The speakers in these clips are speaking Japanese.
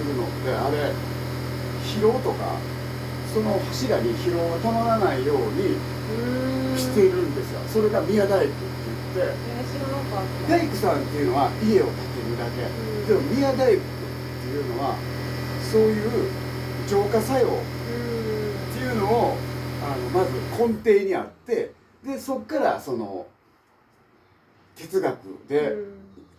るのってあれ疲労とかその柱に疲労がたまらないようにしてるんですよ。それが宮大工って言って、知らなかった。大工さんっていうのは家を建てるだけ、でも宮大工っていうのはそういう浄化作用っていうのをまず根底にあって、でそこからその哲学で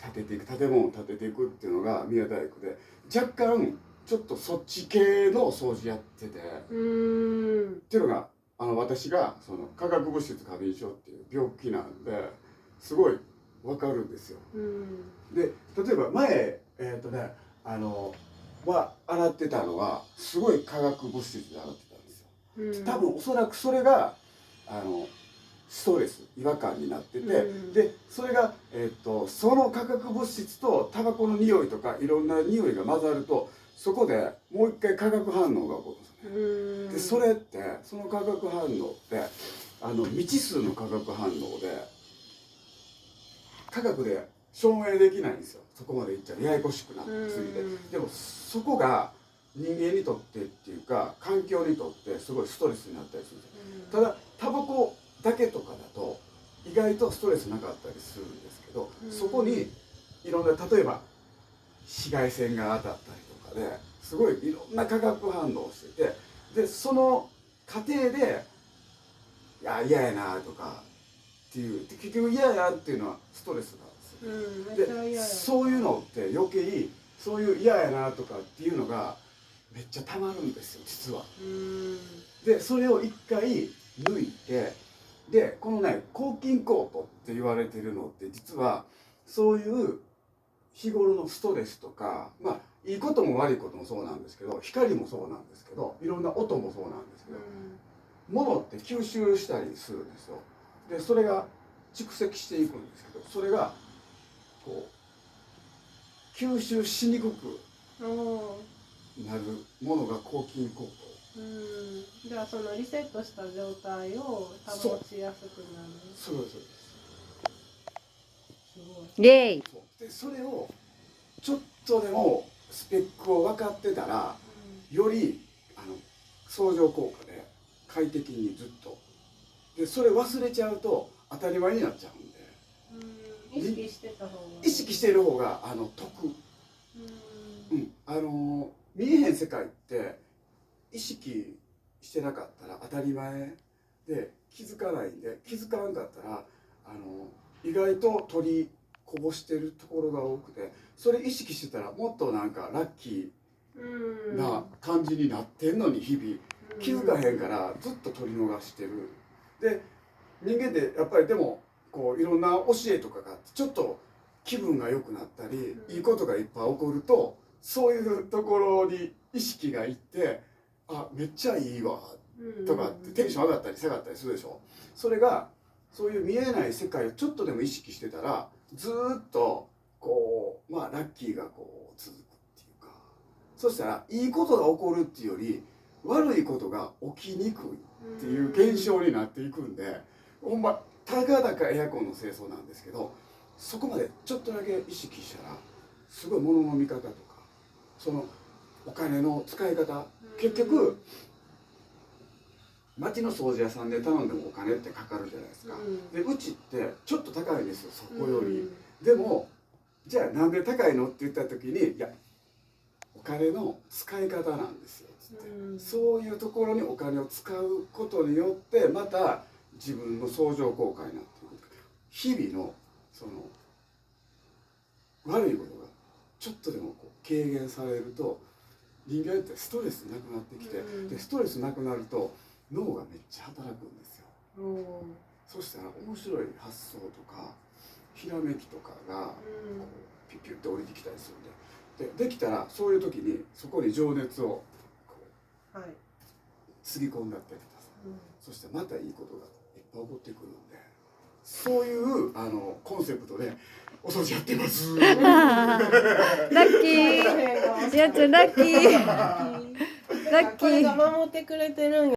建てていく、建物を建てていくっていうのが宮大工で、若干ちょっとそっち系の掃除やってて、っていうのが私がその化学物質過敏症っていう病気なんですごい分かるんですよ。で例えば前洗ってたのはすごい化学物質で洗ってたんですよ。多分おそらくそれがストレス違和感になってて、でそれが、その化学物質とタバコの匂いとかいろんな匂いが混ざると、そこでもう一回化学反応が起こるんですよね。でそれってその化学反応って未知数の化学反応で科学で証明できないんですよ。そこまでいっちゃうややこしくなってすぎて。でもそこが人間にとってっていうか環境にとってすごいストレスになったりするんですよ。ただタバコだけとかだと意外とストレスなかったりするんですけど、そこにいろんな例えば紫外線が当たったりとかですごいいろんな化学反応をしてて、でその過程でいや嫌やなとかっていう結局嫌やっていうのはストレスなんですよ。でそういうのって余計にそういう嫌やなとかっていうのがめっちゃたまるんですよ実は。でそれを一回抜いて、でこのね抗菌コートって言われてるのって実はそういう日頃のストレスとか、まあいいことも悪いこともそうなんですけど、光もそうなんですけど、いろんな音もそうなんですけど、物って吸収したりするんですよ。でそれが蓄積していくんですけど、それがこう吸収しにくくなるものが抗菌コート。じゃあそのリセットした状態を保ちやすくなる。そうです。イエイ。でそれをちょっとでもスペックを分かってたら、より相乗効果で快適にずっと。でそれ忘れちゃうと当たり前になっちゃうんで、意識してた方が意識している方が得。見えへん世界って意識してなかったら当たり前で気づかないんで、気づかなかったら意外と取りこぼしてるところが多くて、それ意識してたらもっとなんかラッキーな感じになってんのに日々気づかへんからずっと取り逃してる。で人間ってやっぱりでもこういろんな教えとかがあってちょっと気分が良くなったり、いいことがいっぱい起こるとそういうところに意識がいって、あめっちゃいいわとかってテンション上がったり下がったりするでしょ。それがそういう見えない世界をちょっとでも意識してたらずっとこうラッキーがこう続くっていうか、そしたらいいことが起こるっていうより悪いことが起きにくいっていう現象になっていくんで、ほんまたかだかエアコンの清掃なんですけど、そこまでちょっとだけ意識したらすごい物の見方とかそのお金の使い方、結局町の掃除屋さんで頼んでもお金ってかかるじゃないですか。でうちってちょっと高いんですよそこより。でもじゃあなんで高いのって言った時に、いやお金の使い方なんですよつって、そういうところにお金を使うことによってまた自分の相乗効果になっていく。日々のその悪いことがちょっとでもこう軽減されると人間ってストレスなくなってきて、でストレスなくなると脳がめっちゃ働くんですよ。そしたら面白い発想とかひらめきとかがピュッピュッて降りてきたりするんで、できたらそういう時にそこに情熱をこうつぎ込んだってください。そしてまたいいことがいっぱい起こってくるので、そういうコンセプトでお掃除やってます。ラッキー。やつラッキー。ラッキー。これが守ってくれてるんや。